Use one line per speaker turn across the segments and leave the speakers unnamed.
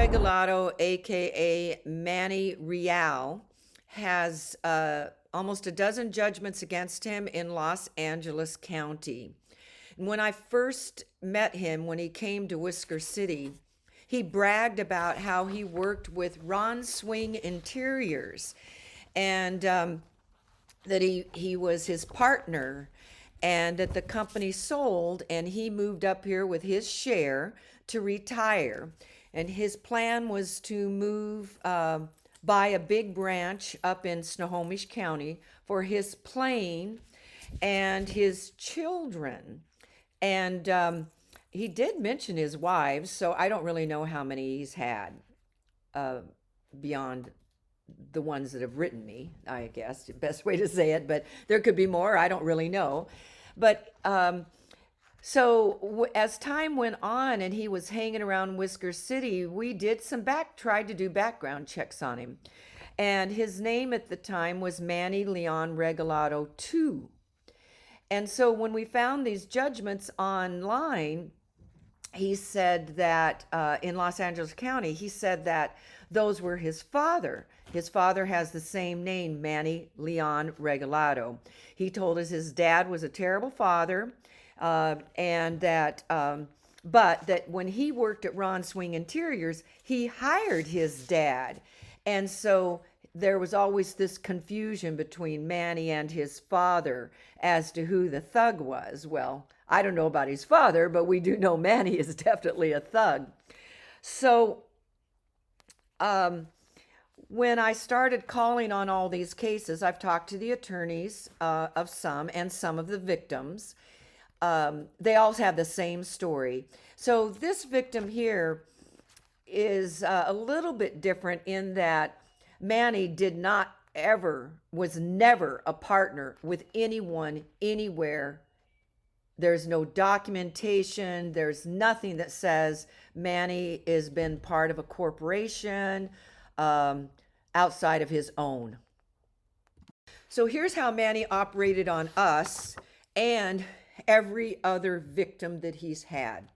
Regalado AKA Manny Reale has almost a dozen judgments against him in Los Angeles County. And when I first met him, when he came to Whisker City, he bragged about how he worked with Ron Swing Interiors, and that he was his partner, and that the company sold and he moved up here with his share to retire. And his plan was to move, buy a big ranch up in Snohomish County for his plane and his children. And he did mention his wives, so I don't really know how many he's had, beyond the ones that have written me, I guess, the best way to say it, but there could be more. I don't really know. But as time went on and he was hanging around Whisker City, we tried to do background checks on him. And his name at the time was Manny Leon Regalado II. And so when we found these judgments online, he said that in Los Angeles County, he said that those were his father. His father has the same name, Manny Leon Regalado. He told us his dad was a terrible father, and that, but that when he worked at Ron Swing Interiors, he hired his dad. And so there was always this confusion between Manny and his father as to who the thug was. Well, I don't know about his father, but we do know Manny is definitely a thug. So when I started calling on all these cases, I've talked to the attorneys of some and some of the victims. They all have the same story. So this victim here is a little bit different in that Manny was never a partner with anyone, anywhere. There's no documentation. There's nothing that says Manny has been part of a corporation outside of his own. So here's how Manny operated on us and every other victim that he's had.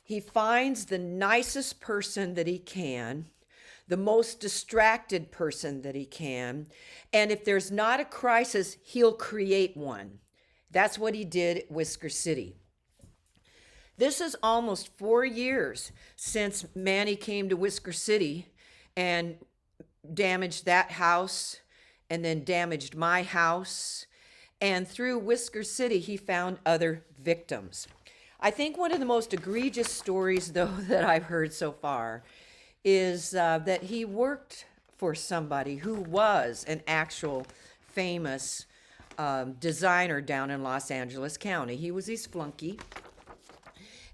He finds the nicest person that he can, the most distracted person that he can, and if there's not a crisis, he'll create one. That's what he did at Whisker City. This is almost 4 years since Manny came to Whisker City and damaged that house and then damaged my house. And through Whisker City, he found other victims. I think one of the most egregious stories, though, that I've heard so far is that he worked for somebody who was an actual famous designer down in Los Angeles County. He was his flunky.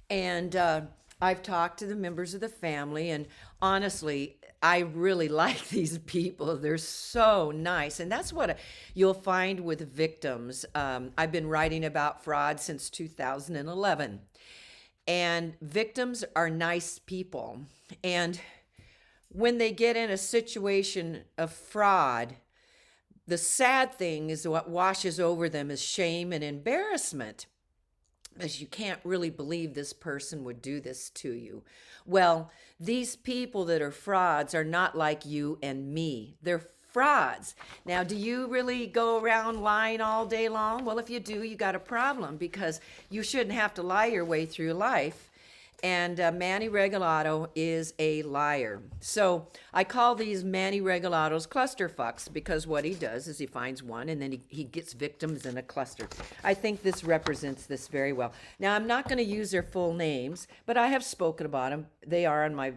And I've talked to the members of the family, and honestly, I really like these people. They're so nice. And that's what you'll find with victims. I've been writing about fraud since 2011. And victims are nice people. And when they get in a situation of fraud, the sad thing is what washes over them is shame and embarrassment, because you can't really believe this person would do this to you. Well, these people that are frauds are not like you and me. They're frauds. Now, do you really go around lying all day long? Well, if you do, you got a problem, because you shouldn't have to lie your way through life. And Manny Regalado is a liar. So I call these Manny Regalados clusterfucks, because what he does is he finds one and then he gets victims in a cluster. I think this represents this very well. Now, I'm not going to use their full names, but I have spoken about them. They are on my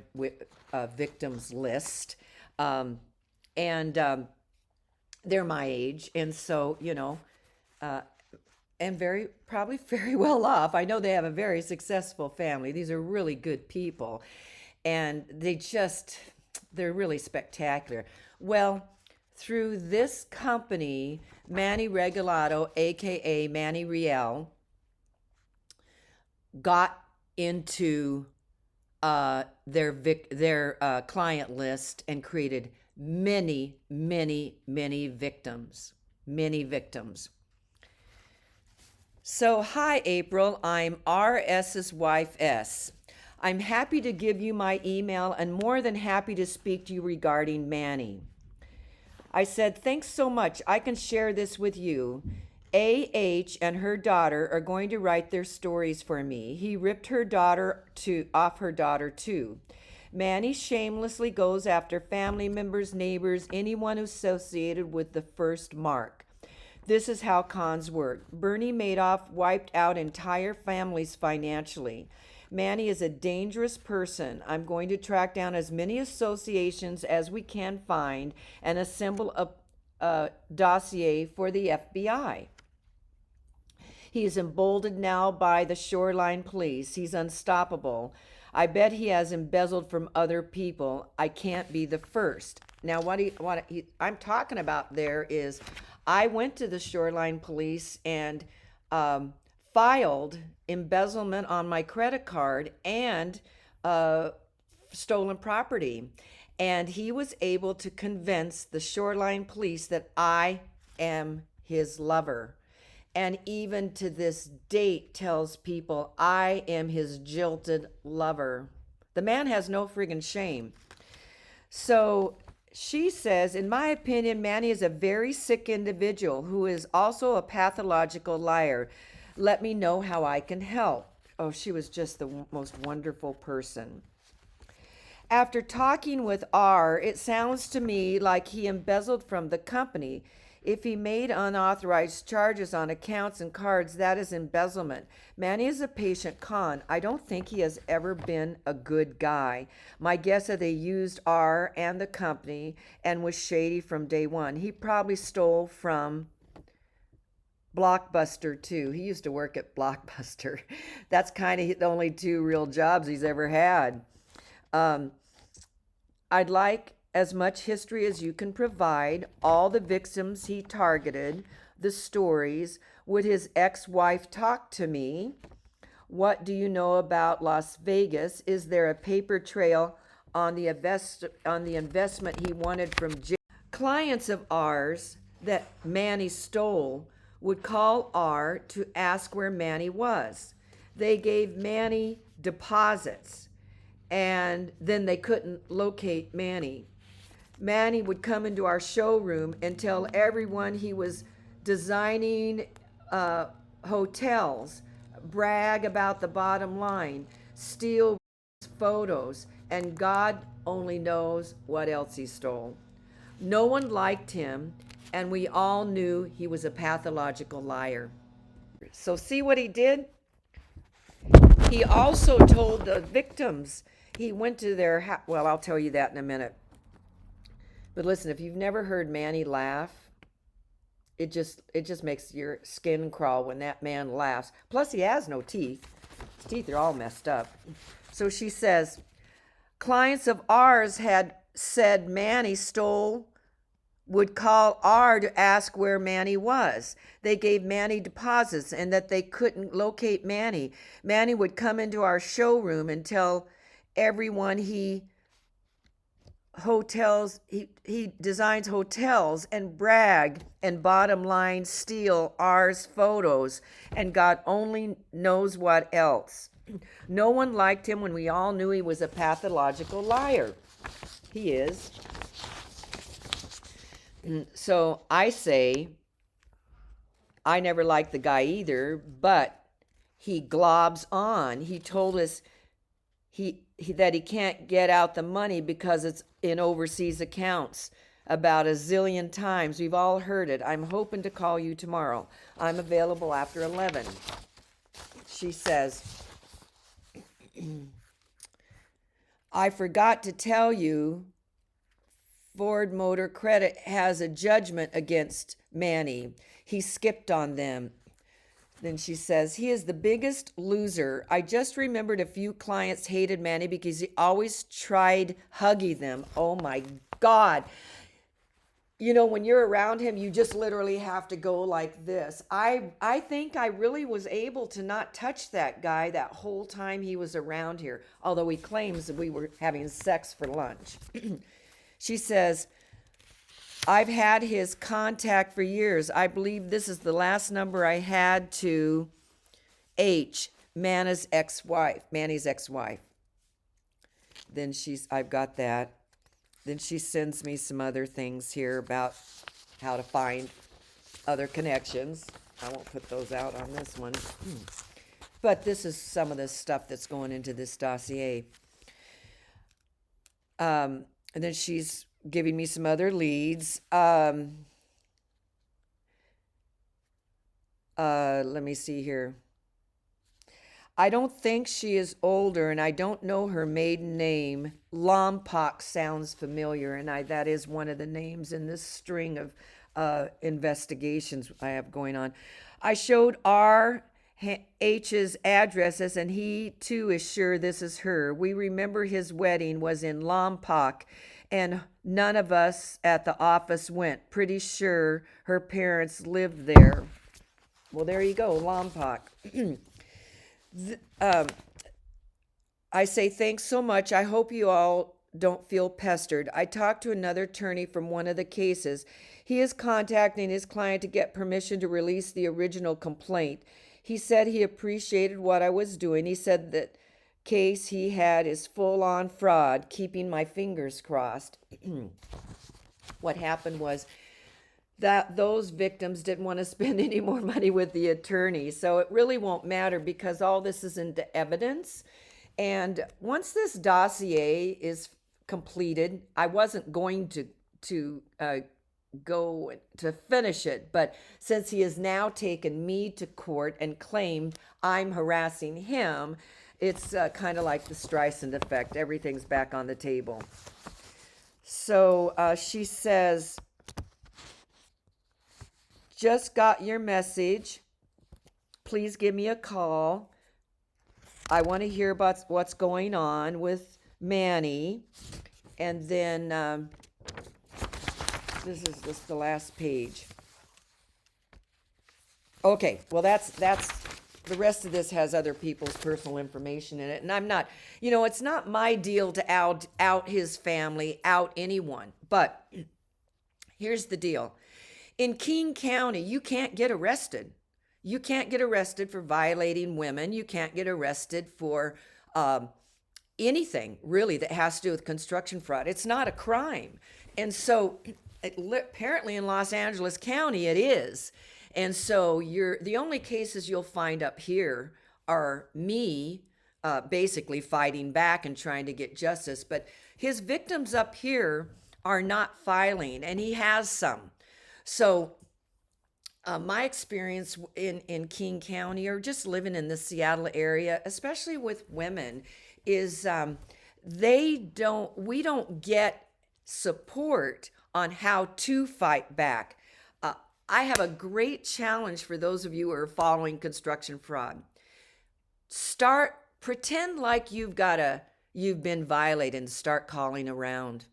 victims list. And they're my age. And so, and probably very well off. I know they have a very successful family. These are really good people, and they're really spectacular. Well, through this company, Manny Regalado, AKA Manny Reale, got into their client list and created many, many, many victims. Many victims. So, hi, April. I'm RS's wife, S. I'm happy to give you my email and more than happy to speak to you regarding Manny. I said, thanks so much. I can share this with you. AH and her daughter are going to write their stories for me. He ripped her daughter off her daughter too. Manny shamelessly goes after family members, neighbors, anyone associated with the first mark. This is how cons work. Bernie Madoff wiped out entire families financially. Manny is a dangerous person. I'm going to track down as many associations as we can find and assemble a dossier for the FBI. He is emboldened now by the Shoreline Police. He's unstoppable. I bet he has embezzled from other people. I can't be the first. Now, what I'm talking about there is I went to the Shoreline Police and filed embezzlement on my credit card and stolen property. And he was able to convince the Shoreline Police that I am his lover. And even to this date tells people I am his jilted lover. The man has no friggin' shame. So she says, in my opinion, Manny is a very sick individual who is also a pathological liar. Let me know how I can help. Oh, she was just the most wonderful person. After talking with R, it sounds to me like he embezzled from the company. If he made unauthorized charges on accounts and cards, that is embezzlement. Manny is a patient con. I don't think he has ever been a good guy. My guess is they used R and the company and was shady from day one. He probably stole from Blockbuster too. He used to work at Blockbuster. That's kind of the only two real jobs he's ever had. I'd like as much history as you can provide, all the victims he targeted, the stories. Would his ex-wife talk to me? What do you know about Las Vegas? Is there a paper trail on the investment he wanted from Jim? Clients of ours that Manny stole would call R to ask where Manny was. They gave Manny deposits, and then they couldn't locate Manny. Manny would come into our showroom and tell everyone he was designing hotels, brag about the bottom line, steal photos, and God only knows what else he stole. No one liked him, and we all knew he was a pathological liar. So see what he did? He also told the victims, he went to their house. Well, I'll tell you that in a minute. But listen, if you've never heard Manny laugh, it just makes your skin crawl when that man laughs. Plus, he has no teeth. His teeth are all messed up. So she says, clients of ours had said Manny would call R to ask where Manny was. They gave Manny deposits and that they couldn't locate Manny. Manny would come into our showroom and tell everyone he designs hotels and brag and bottom line steal R's photos and God only knows what else. No one liked him when we all knew he was a pathological liar. He is. So I say, I never liked the guy either, but he globs on. He told us that he can't get out the money because it's in overseas accounts about a zillion times. We've all heard it. I'm hoping to call you tomorrow. I'm available after 11. She says, I forgot to tell you, Ford Motor Credit has a judgment against Manny. He skipped on them. Then she says, he is the biggest loser. I just remembered a few clients hated Manny because he always tried hugging them. Oh my God. You know, when you're around him, you just literally have to go like this. I think I really was able to not touch that guy that whole time he was around here, although he claims that we were having sex for lunch. She says, I've had his contact for years. I believe this is the last number I had to H, Manny's ex-wife. Then I've got that. Then she sends me some other things here about how to find other connections. I won't put those out on this one. But this is some of the stuff that's going into this dossier. And then she's giving me some other leads. Let me see here. I don't think she is older, and I don't know her maiden name. Lompoc sounds familiar, and that is one of the names in this string of investigations I have going on. I showed R.H.'s addresses, and he too is sure this is her. We remember his wedding was in Lompoc, and none of us at the office went. Pretty sure her parents lived there. Well, there you go, Lompoc. I say thanks so much. I hope you all don't feel pestered. I talked to another attorney from one of the cases. He is contacting his client to get permission to release the original complaint. He said he appreciated what I was doing. He said that case he had is full-on fraud, keeping my fingers crossed. What happened was that those victims didn't want to spend any more money with the attorney. So it really won't matter because all this is into evidence. And once this dossier is completed, I wasn't going to go to finish it, but since he has now taken me to court and claimed I'm harassing him, it's kind of like the Streisand effect. Everything's back on the table. So she says, just got your message. Please give me a call. I want to hear about what's going on with Manny. And then this is just the last page. Okay, well that's the rest of this has other people's personal information in it. And I'm not, it's not my deal to out his family, out anyone. But here's the deal. In King County, you can't get arrested. You can't get arrested for violating women. You can't get arrested for anything, really, that has to do with construction fraud. It's not a crime. And so apparently in Los Angeles County, it is. And so the only cases you'll find up here are me basically fighting back and trying to get justice. But his victims up here are not filing, and he has some. So my experience in King County or just living in the Seattle area, especially with women, is we don't get support on how to fight back. I have a great challenge for those of you who are following construction fraud. Pretend like you've been violated and start calling around.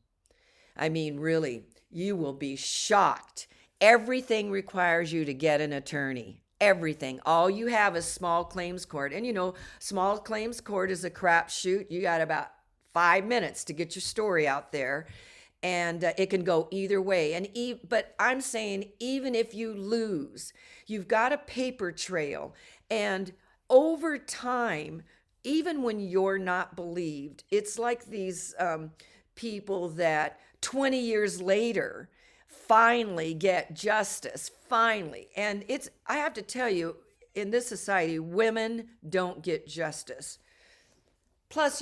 I mean, really, you will be shocked. Everything requires you to get an attorney. Everything. All you have is small claims court. And small claims court is a crapshoot. You got about 5 minutes to get your story out there. And it can go either way. But I'm saying even if you lose, you've got a paper trail. And over time, even when you're not believed, it's like these people that 20 years later finally get justice, finally. And I have to tell you, in this society, women don't get justice. Plus,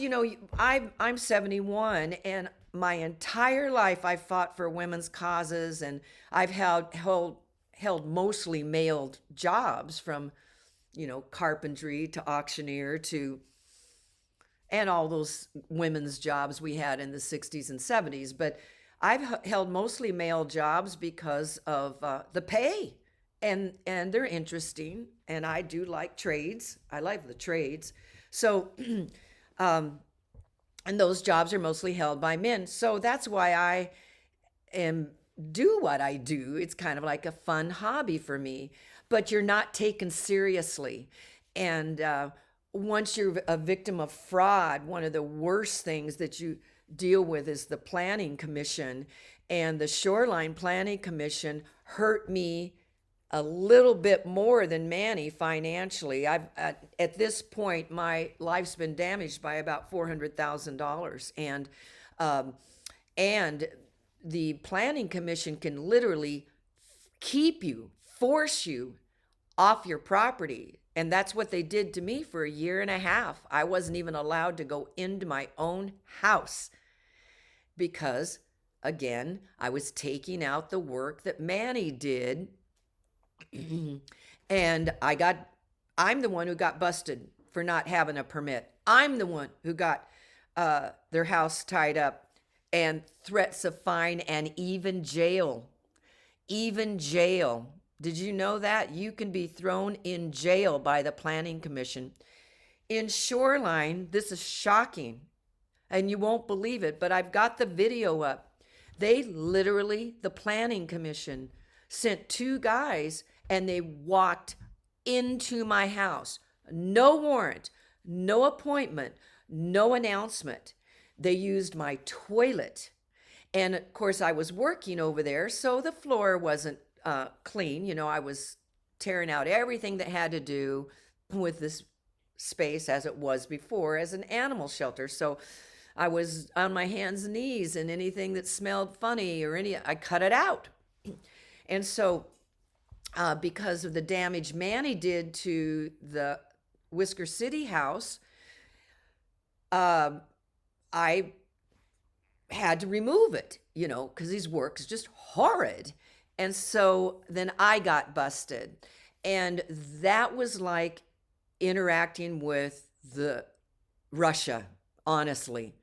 I'm 71, and my entire life I fought for women's causes, and I've held mostly male jobs from, carpentry to auctioneer and all those women's jobs we had in the 60s and 70s. But I've held mostly male jobs because of the pay, and they're interesting, and I do like trades. I like the trades. So, and those jobs are mostly held by men. So that's why I do what I do. It's kind of like a fun hobby for me, but you're not taken seriously. And once you're a victim of fraud, one of the worst things that you deal with is the Planning Commission. And the Shoreline Planning Commission hurt me a little bit more than Manny financially. I've at this point, my life's been damaged by about $400,000, um, and the planning commission can literally keep you, force you off your property. And that's what they did to me for a year and a half. I wasn't even allowed to go into my own house because, again, I was taking out the work that Manny did. And I'm the one who got busted for not having a permit. I'm the one who got their house tied up and threats of fine and even jail. Even jail. Did you know that? You can be thrown in jail by the Planning Commission. In Shoreline, this is shocking, and you won't believe it, but I've got the video up. They literally, the Planning Commission, sent two guys and they walked into my house. No warrant, no appointment, no announcement. They used my toilet. And of course, I was working over there, so the floor wasn't clean. You know, I was tearing out everything that had to do with this space as it was before as an animal shelter. So I was on my hands and knees, and anything that smelled funny or I cut it out. And so because of the damage Manny did to the Whisker City house, I had to remove it, you know, because his work's just horrid. And so then I got busted. And that was like interacting with the Russia, honestly.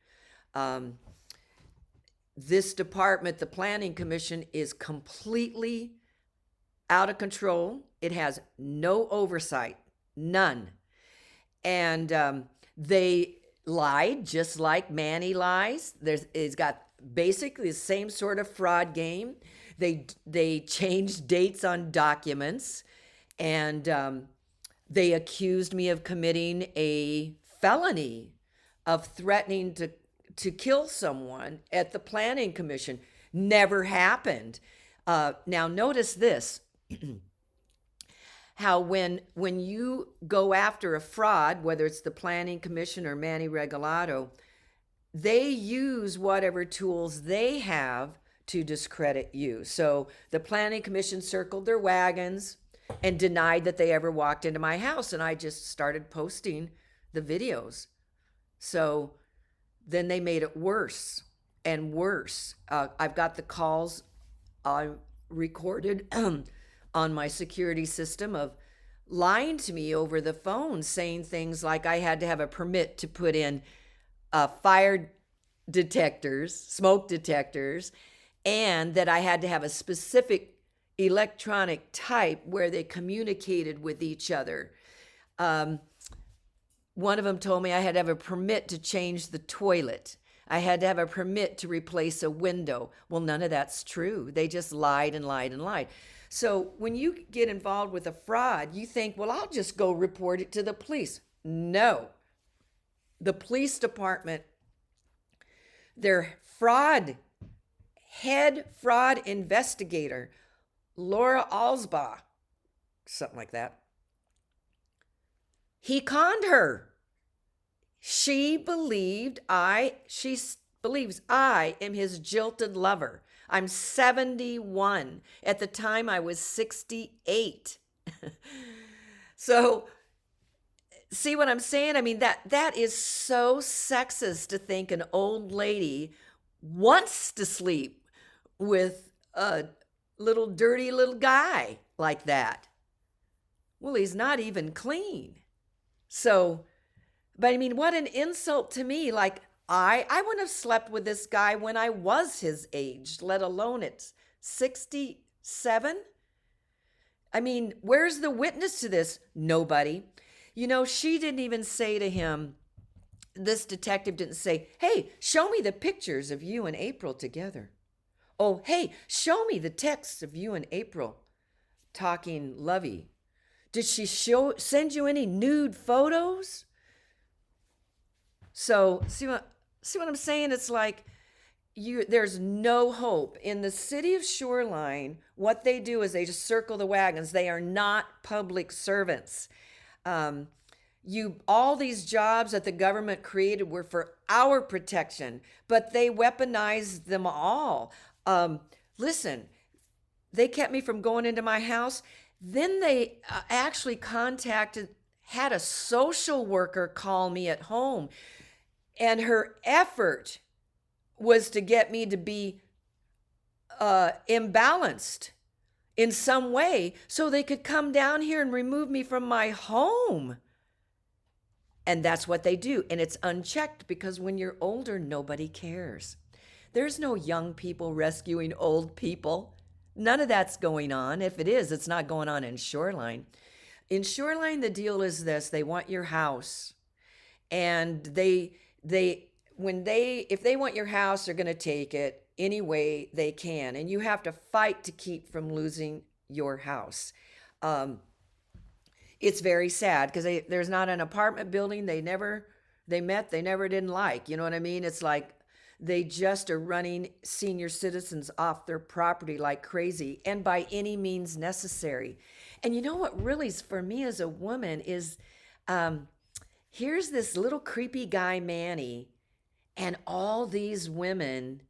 This department, the Planning Commission, is completely out of control. It has no oversight, none. And they lied just like Manny lies. It's got basically the same sort of fraud game. They changed dates on documents, and they accused me of committing a felony of threatening to kill someone at the Planning Commission. Never happened. Now notice this. How when you go after a fraud, whether it's the Planning Commission or Manny Regalado, they use whatever tools they have to discredit you. So the Planning Commission circled their wagons and denied that they ever walked into my house, and I just started posting the videos. So then they made it worse and worse. I've got the calls recorded on my security system of lying to me over the phone, saying things like I had to have a permit to put in fire detectors, smoke detectors, and that I had to have a specific electronic type where they communicated with each other. One of them told me I had to have a permit to change the toilet. I had to have a permit to replace a window. Well, none of that's true. They just lied and lied and lied. So when you get involved with a fraud, you think, well, I'll just go report it to the police. No. The police department, their head fraud investigator, Laura Alsbaugh, something like that, he conned her. She believes I am his jilted lover. I'm 71. At the time, I was 68. So, see what I'm saying? I mean, that is so sexist to think an old lady wants to sleep with a little dirty little guy like that. Well, he's not even clean. So, but I mean, what an insult to me. Like, I wouldn't have slept with this guy when I was his age, let alone at 67. I mean, where's the witness to this? Nobody. You know, she didn't even say to him, this detective didn't say, hey, show me the pictures of you and April together. Oh, hey, show me the texts of you and April talking lovey. Did she send you any nude photos? So, see what I'm saying? It's like there's no hope in the city of Shoreline. What they do is they just circle the wagons. They are not public servants. Um, all these jobs that the government created were for our protection, but they weaponized them all. Listen, they kept me from going into my house. Then they actually had a social worker call me at home, and her effort was to get me to be imbalanced in some way so they could come down here and remove me from my home. And that's what they do. And it's unchecked because when you're older, nobody cares. There's no young people rescuing old people. None of that's going on. If it is, it's not going on in Shoreline. In Shoreline, the deal is this: they want your house. And if they want your house, they're going to take it any way they can. And you have to fight to keep from losing your house. It's very sad because there's not an apartment building they never didn't like. You know what I mean? It's like they just are running senior citizens off their property like crazy and by any means necessary. And you know what really is for me as a woman is here's this little creepy guy, Manny, and all these women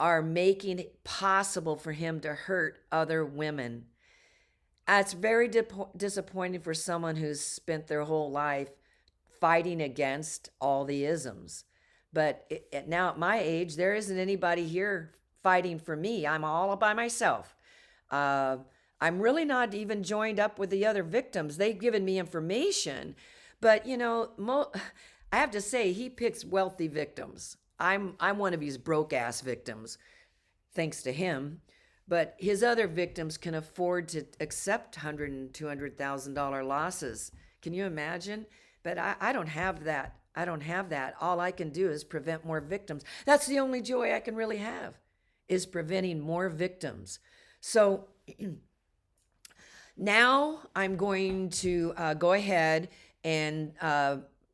are making it possible for him to hurt other women. It's very disappointing for someone who's spent their whole life fighting against all the isms. But now at my age, there isn't anybody here fighting for me. I'm all by myself. I'm really not even joined up with the other victims. They've given me information. But, I have to say, he picks wealthy victims. I'm one of his broke-ass victims, thanks to him. But his other victims can afford to accept $100,000 and $200,000 losses. Can you imagine? But I don't have that. I don't have that. All I can do is prevent more victims. That's the only joy I can really have, is preventing more victims. So now I'm going to go ahead and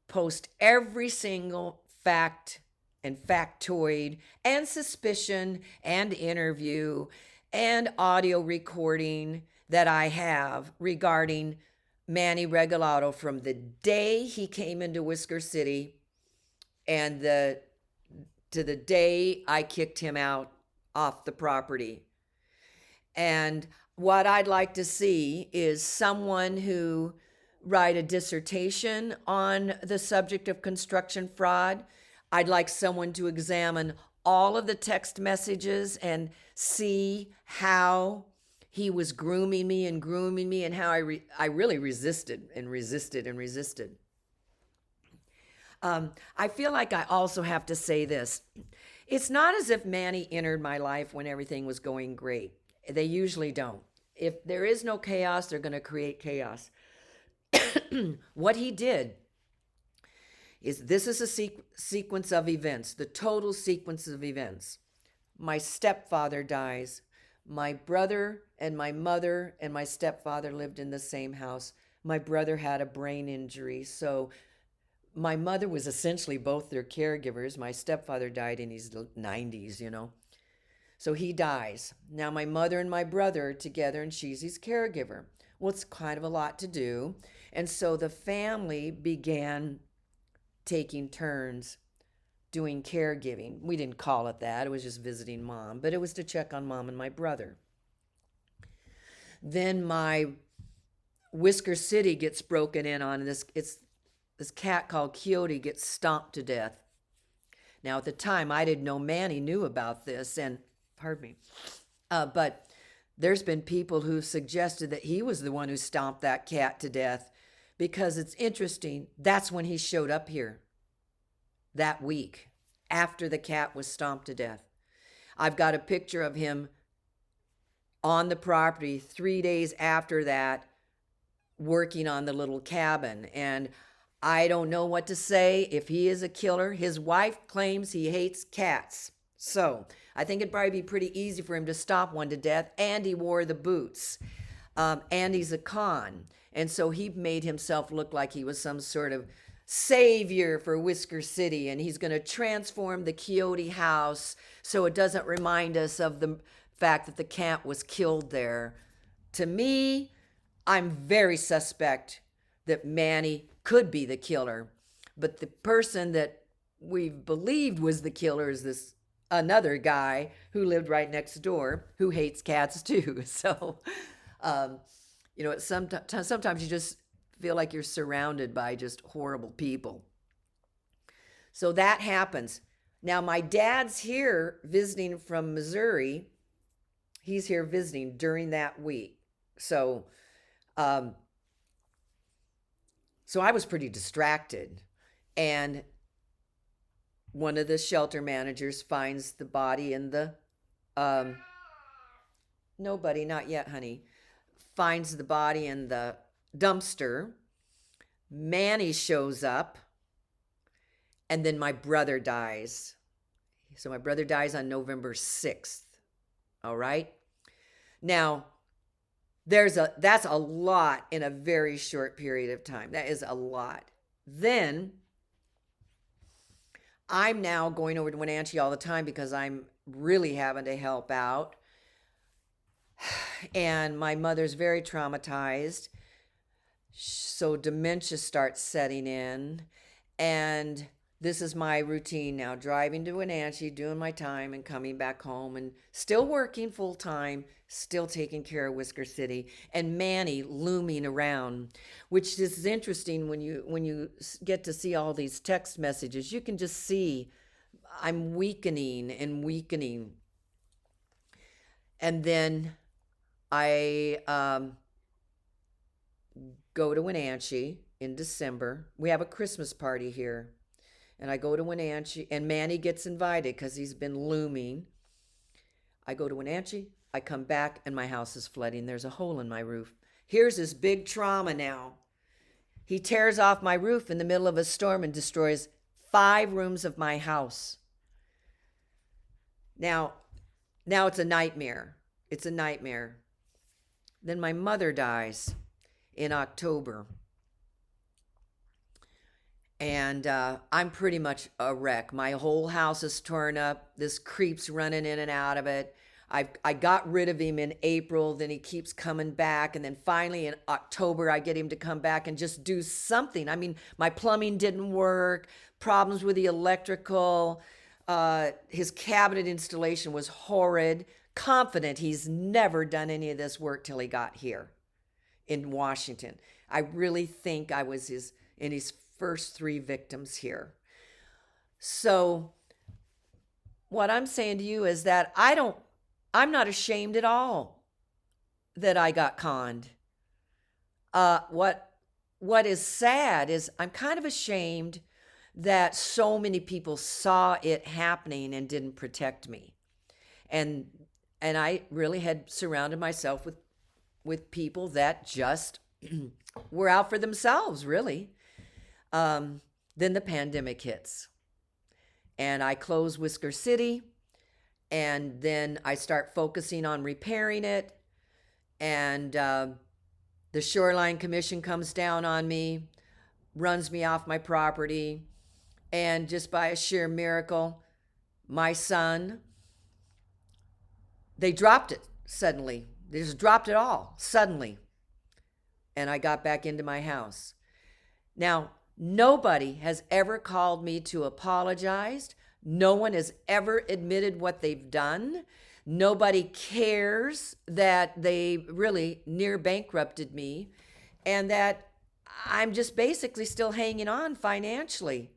post every single fact and factoid and suspicion and interview and audio recording that I have regarding Manny Regalado from the day he came into Whisker City and to the day I kicked him out off the property. And what I'd like to see is someone who write a dissertation on the subject of construction fraud. I'd like someone to examine all of the text messages and see how he was grooming me and how I really resisted. I feel like I also have to say this. It's not as if Manny entered my life when everything was going great. They usually don't. If there is no chaos, they're going to create chaos. What he did is, this is a sequence of events, the total sequence of events. My stepfather dies. My brother and my mother and my stepfather lived in the same house. My brother had a brain injury, so my mother was essentially both their caregivers. My stepfather died in his 90s, So he dies. Now my mother and my brother are together, and she's his caregiver. Well, it's kind of a lot to do. And so the family began taking turns doing caregiving. We didn't call it that. It was just visiting mom, but it was to check on mom and my brother. Then my Whisker City gets broken in on, and this cat called Coyote gets stomped to death. Now at the time, I didn't know Manny knew about this, and pardon me, but there's been people who've suggested that he was the one who stomped that cat to death, because it's interesting. That's when he showed up here, that week, after the cat was stomped to death. I've got a picture of him on the property 3 days after that, working on the little cabin. And I don't know what to say if he is a killer. His wife claims he hates cats. So I think it'd probably be pretty easy for him to stomp one to death. And he wore the boots. And he's a con. And so he made himself look like he was some sort of savior for Whisker City, and he's going to transform the Quixote house so it doesn't remind us of the fact that the cat was killed there. To me, I'm very suspect that Manny could be the killer, but the person that we believed was the killer is this another guy who lived right next door who hates cats too. So, um, sometimes you just feel like you're surrounded by just horrible people. So that happens. Now, my dad's here visiting from Missouri. He's here visiting during that week. So, um, so I was pretty distracted. And one of the shelter managers finds the body in the, um, nobody, not yet, honey, finds the body in the dumpster. Manny shows up, and then my brother dies. So my brother dies on November 6th. All right. Now, that's a lot in a very short period of time. That is a lot. Then I'm now going over to Wenatchee all the time because I'm really having to help out. And my mother's very traumatized. So dementia starts setting in. And this is my routine now, driving to Wenatchee, doing my time and coming back home and still working full time, still taking care of Whisker City, and Manny looming around, which is interesting when you get to see all these text messages. You can just see I'm weakening and weakening. And then I go to Wenatchee in December. We have a Christmas party here. And I go to Wenatchee, and Manny gets invited because he's been looming. I go to Wenatchee, I come back, and my house is flooding. There's a hole in my roof. Here's his big trauma now. He tears off my roof in the middle of a storm and destroys 5 rooms of my house. Now it's a nightmare. It's a nightmare. Then my mother dies in October. And I'm pretty much a wreck. My whole house is torn up. This creep's running in and out of it. I got rid of him in April. Then he keeps coming back. And then finally in October, I get him to come back and just do something. I mean, my plumbing didn't work. Problems with the electrical. His cabinet installation was horrid. Confident he's never done any of this work till he got here in Washington. I really think I was in his first 3 victims here. So what I'm saying to you is that I'm not ashamed at all that I got conned. What is sad is I'm kind of ashamed that so many people saw it happening and didn't protect me. And I really had surrounded myself with people that just were out for themselves, really. Then the pandemic hits, and I close Whisker City, and then I start focusing on repairing it, and the Shoreline Commission comes down on me, runs me off my property, and just by a sheer miracle, my son, they dropped it suddenly. They just dropped it all suddenly, and I got back into my house. Now, nobody has ever called me to apologize. No one has ever admitted what they've done. Nobody cares that they really near bankrupted me and that I'm just basically still hanging on financially.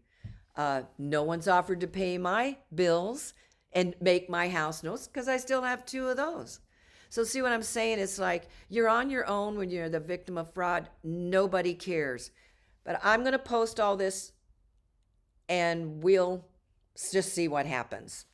No one's offered to pay my bills and make my house notes because I still have 2 of those. So see what I'm saying? It's like you're on your own when you're the victim of fraud. Nobody cares. But I'm going to post all this and we'll just see what happens.